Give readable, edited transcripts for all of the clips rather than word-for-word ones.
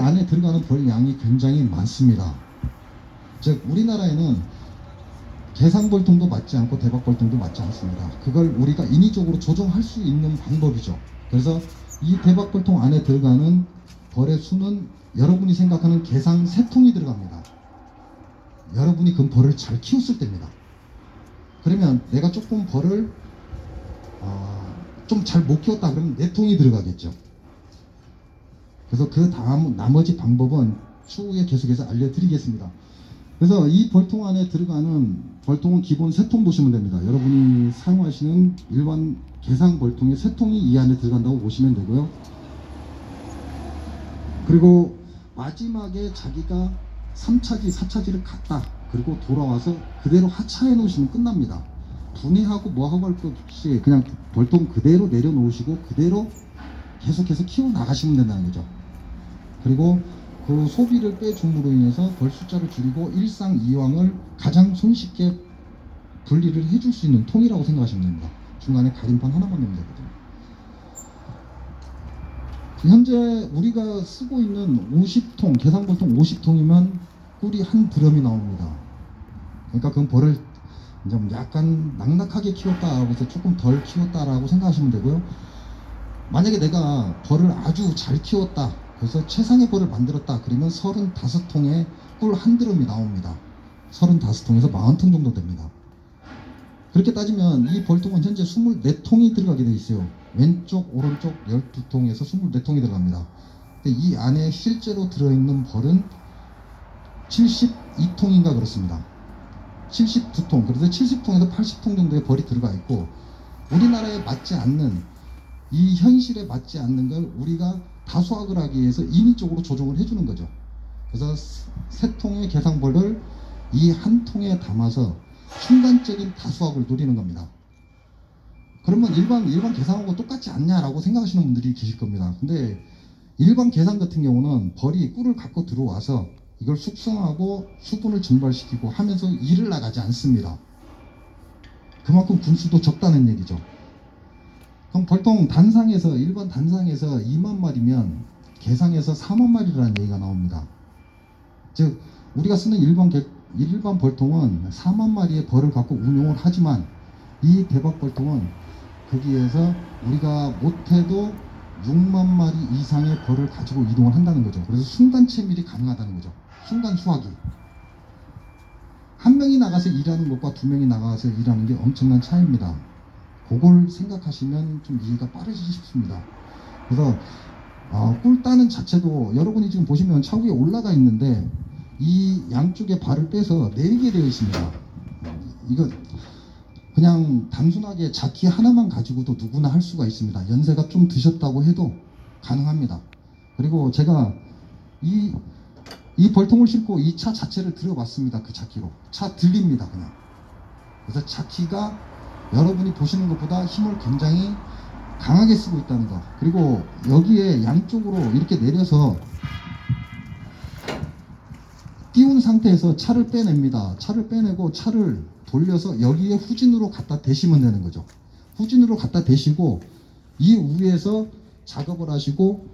안에 들어가는 벌 양이 굉장히 많습니다. 즉 우리나라에는 계상벌통도 맞지 않고 대박벌통도 맞지 않습니다. 그걸 우리가 인위적으로 조정할 수 있는 방법이죠. 그래서 이 대박벌통 안에 들어가는 벌의 수는 여러분이 생각하는 계상 3통이 들어갑니다. 여러분이 그 벌을 잘 키웠을 때입니다. 그러면 내가 조금 벌을 좀 잘 못 키웠다 그러면 4통이 들어가겠죠. 그래서 그 다음 나머지 방법은 추후에 계속해서 알려드리겠습니다. 그래서 이 벌통 안에 들어가는 벌통은 기본 3통 보시면 됩니다. 여러분이 사용하시는 일반 계상 벌통에 3통이 이 안에 들어간다고 보시면 되고요. 그리고 마지막에 자기가 3차지, 4차지를 갔다. 그리고 돌아와서 그대로 하차해 놓으시면 끝납니다. 분해하고 뭐하고 할 것 없이 그냥 벌통 그대로 내려놓으시고 그대로 계속해서 키워 나가시면 된다는 거죠. 그리고 그 소비를 빼줌으로 인해서 벌 숫자를 줄이고 일상이왕을 가장 손쉽게 분리를 해줄 수 있는 통이라고 생각하시면 됩니다. 중간에 가림판 하나만 넣으면 되거든요. 현재 우리가 쓰고 있는 50통, 계상벌통 50통이면 꿀이 한 드럼이 나옵니다. 그러니까 그건 벌을 좀 약간 낙낙하게 키웠다라고 해서 조금 덜 키웠다라고 생각하시면 되고요. 만약에 내가 벌을 아주 잘 키웠다, 그래서 최상의 벌을 만들었다, 그러면 35통에 꿀 한 드럼이 나옵니다. 35통에서 40통 정도 됩니다. 그렇게 따지면 이 벌통은 현재 24통이 들어가게 되어 있어요. 왼쪽, 오른쪽 12통에서 24통이 들어갑니다. 근데 이 안에 실제로 들어있는 벌은 72통인가 그렇습니다. 72통, 그래서 70통에서 80통 정도의 벌이 들어가 있고, 우리나라에 맞지 않는, 이 현실에 맞지 않는 걸 우리가 다수학을 하기 위해서 인위적으로 조정을 해주는 거죠. 그래서 3통의 계상벌을 이 한 통에 담아서 순간적인 다수학을 노리는 겁니다. 그러면 일반 계상하고 똑같지 않냐라고 생각하시는 분들이 계실 겁니다. 근데 일반 계상 같은 경우는 벌이 꿀을 갖고 들어와서 이걸 숙성하고 수분을 증발시키고 하면서 일을 나가지 않습니다. 그만큼 군수도 적다는 얘기죠. 그럼 벌통 단상에서, 일반 단상에서 2만 마리면 계상에서 4만 마리라는 얘기가 나옵니다. 즉 우리가 쓰는 일반 벌통은 4만 마리의 벌을 갖고 운용을 하지만, 이 대박 벌통은 거기에서 우리가 못해도 6만 마리 이상의 벌을 가지고 이동을 한다는 거죠. 그래서 순간 채밀이 가능하다는 거죠. 순간 수확이. 한 명이 나가서 일하는 것과 2명이 나가서 일하는 게 엄청난 차이입니다. 그걸 생각하시면 좀 이해가 빠르시기 쉽습니다. 그래서 꿀 따는 자체도 여러분이 지금 보시면 차 위에 올라가 있는데 이 양쪽에 발을 빼서 내리게 되어 있습니다. 이거 그냥 단순하게 자키 하나만 가지고도 누구나 할 수가 있습니다. 연세가 좀 드셨다고 해도 가능합니다. 그리고 제가 이 벌통을 싣고 이 차 자체를 들어봤습니다. 그 자키로. 차 들립니다, 그냥. 그래서 자키가 여러분이 보시는 것보다 힘을 굉장히 강하게 쓰고 있다는 거. 그리고 여기에 양쪽으로 이렇게 내려서 띄운 상태에서 차를 빼냅니다. 차를 빼내고 차를 돌려서 여기에 후진으로 갖다 대시면 되는 거죠. 후진으로 갖다 대시고 이 위에서 작업을 하시고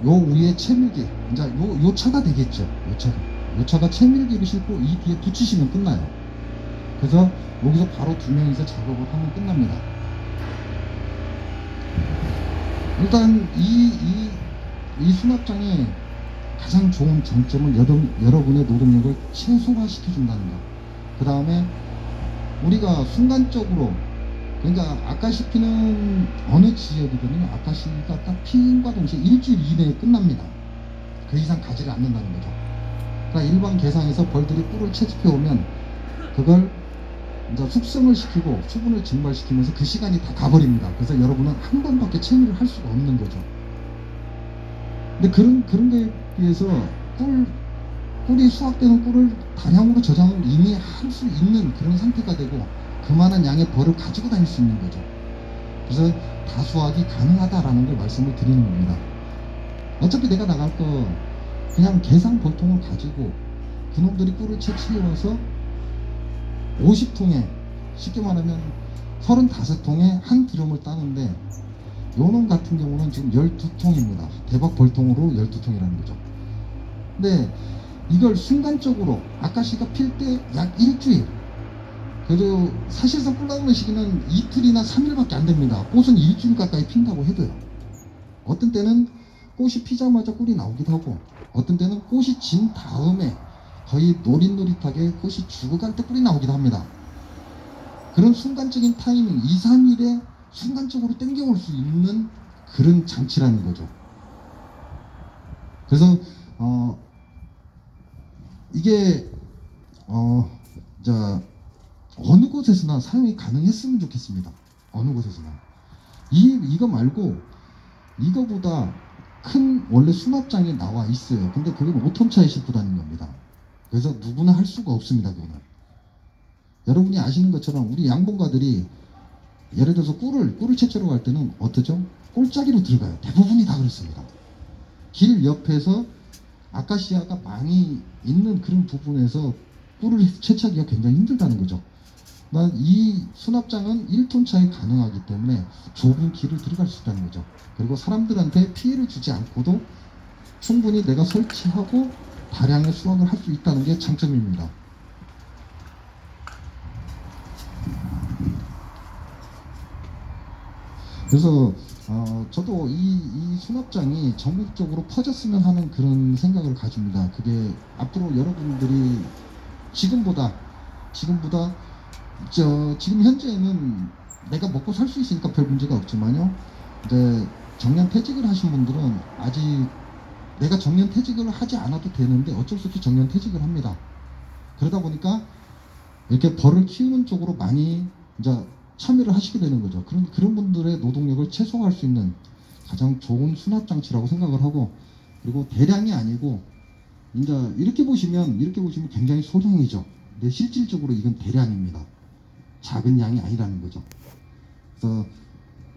요 위에 채밀기, 이제 요 차가 되겠죠. 요 차가 채밀기를 싣고 이 뒤에 붙이시면 끝나요. 그래서 여기서 바로 2명이서 작업을 하면 끝납니다. 일단 이 수납장의 가장 좋은 장점은 여러분의 노동력을 최소화시켜준다는 것. 그 다음에 우리가 순간적으로, 그러니까 아카시피는 어느 지역이든요, 아카시가 딱 피임과 동시에 일주일 이내에 끝납니다. 그 이상 가지를 않는다는 거죠. 그러니까 일반 계상에서 벌들이 꿀을 채집해 오면 그걸 이제 숙성을 시키고 수분을 증발시키면서 그 시간이 다 가버립니다. 그래서 여러분은 한 번밖에 채취를 할 수가 없는 거죠. 근데 그런 거에 비해서 꿀이 수확되는 꿀을 다량으로 저장을 이미 할 수 있는 그런 상태가 되고 그만한 양의 벌을 가지고 다닐 수 있는 거죠. 그래서 다수확이 가능하다라는 걸 말씀을 드리는 겁니다. 어차피 내가 나갈 거 그냥 계상 벌통을 가지고 그놈들이 꿀을 채취해와서 50통에, 쉽게 말하면 35통에 한 드럼을 따는데 요놈 같은 경우는 지금 12통입니다. 대박 벌통으로 12통이라는 거죠. 근데 이걸 순간적으로 아카시가 필 때 약 일주일, 그래도 사실상 꿀 나오는 시기는 이틀이나 3일밖에 안 됩니다. 꽃은 일주일 가까이 핀다고 해도요. 어떤 때는 꽃이 피자마자 꿀이 나오기도 하고, 어떤 때는 꽃이 진 다음에 거의 노릿노릿하게 꽃이 죽어갈 때 꿀이 나오기도 합니다. 그런 순간적인 타이밍, 2, 3일에 순간적으로 땡겨올 수 있는 그런 장치라는 거죠. 그래서 이게 어느 곳에서나 사용이 가능했으면 좋겠습니다. 어느 곳에서나. 이거 말고 이거보다 큰 원래 수납장이 나와 있어요. 근데 그건 5톤차에 싣고 다니는 겁니다. 그래서 누구나 할 수가 없습니다. 그거는. 여러분이 아시는 것처럼 우리 양봉가들이 예를 들어서 꿀을 채취로 갈 때는 어떠죠? 꿀짜기로 들어가요. 대부분이 다 그렇습니다. 길 옆에서 아카시아가 많이 있는 그런 부분에서 꿀을 채취하기가 굉장히 힘들다는 거죠. 이 수납장은 1톤 차에 가능하기 때문에 좁은 길을 들어갈 수 있다는 거죠. 그리고 사람들한테 피해를 주지 않고도 충분히 내가 설치하고 다량의 수확을 할 수 있다는 게 장점입니다. 그래서 저도 이 수납장이 전국적으로 퍼졌으면 하는 그런 생각을 가집니다. 그게 앞으로 여러분들이 지금보다 지금 현재는 내가 먹고 살 수 있으니까 별 문제가 없지만요. 이제 정년 퇴직을 하신 분들은 아직 내가 정년 퇴직을 하지 않아도 되는데 어쩔 수 없이 정년 퇴직을 합니다. 그러다 보니까 이렇게 벌을 키우는 쪽으로 많이 이제 참여를 하시게 되는 거죠. 그런 분들의 노동력을 최소화할 수 있는 가장 좋은 수납 장치라고 생각을 하고, 그리고 대량이 아니고 이제 이렇게 보시면 굉장히 소량이죠. 근데 실질적으로 이건 대량입니다. 작은 양이 아니라는 거죠. 그래서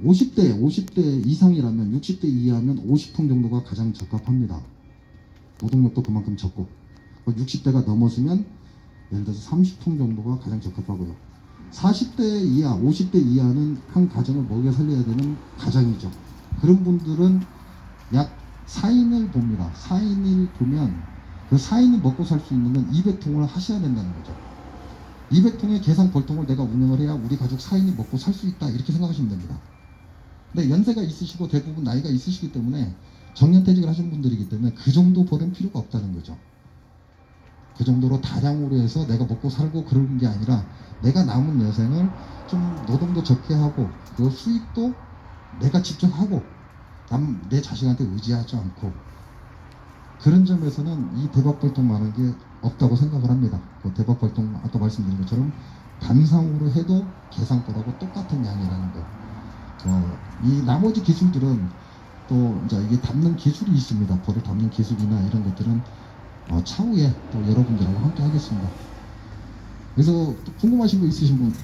50대 이상이라면 60대 이하면 50통 정도가 가장 적합합니다. 노동력도 그만큼 적고, 60대가 넘었으면 예를 들어서 30통 정도가 가장 적합하고요. 40대 이하, 50대 이하는 한 가정을 먹여 살려야 되는 가장이죠. 그런 분들은 약 4인을 봅니다. 4인을 보면 그 4인을 먹고 살 수 있는 건 200통을 하셔야 된다는 거죠. 200통의 계산 벌통을 내가 운영을 해야 우리 가족 4인이 먹고 살 수 있다, 이렇게 생각하시면 됩니다. 근데 연세가 있으시고 대부분 나이가 있으시기 때문에 정년퇴직을 하신 분들이기 때문에 그 정도 벌은 필요가 없다는 거죠. 그 정도로 다량으로 해서 내가 먹고 살고 그런 게 아니라 내가 남은 여생을 좀 노동도 적게 하고, 그 수익도 내가 직접 하고 내 자식한테 의지하지 않고, 그런 점에서는 이 대박벌통만한 게 없다고 생각을 합니다. 그 대박벌통 아까 말씀드린 것처럼 단상으로 해도 계산권하고 똑같은 양이라는 거. 이 나머지 기술들은 또 이제 이게 담는 기술이 있습니다. 벌을 담는 기술이나 이런 것들은 차후에 또 여러분들하고 함께 하겠습니다. 그래서 또 궁금하신 거 있으신 분?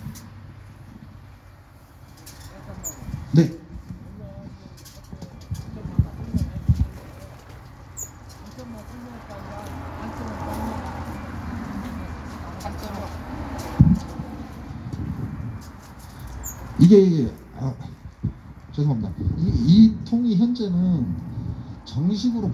네. 이게 죄송합니다. 이 통이 현재는 정식으로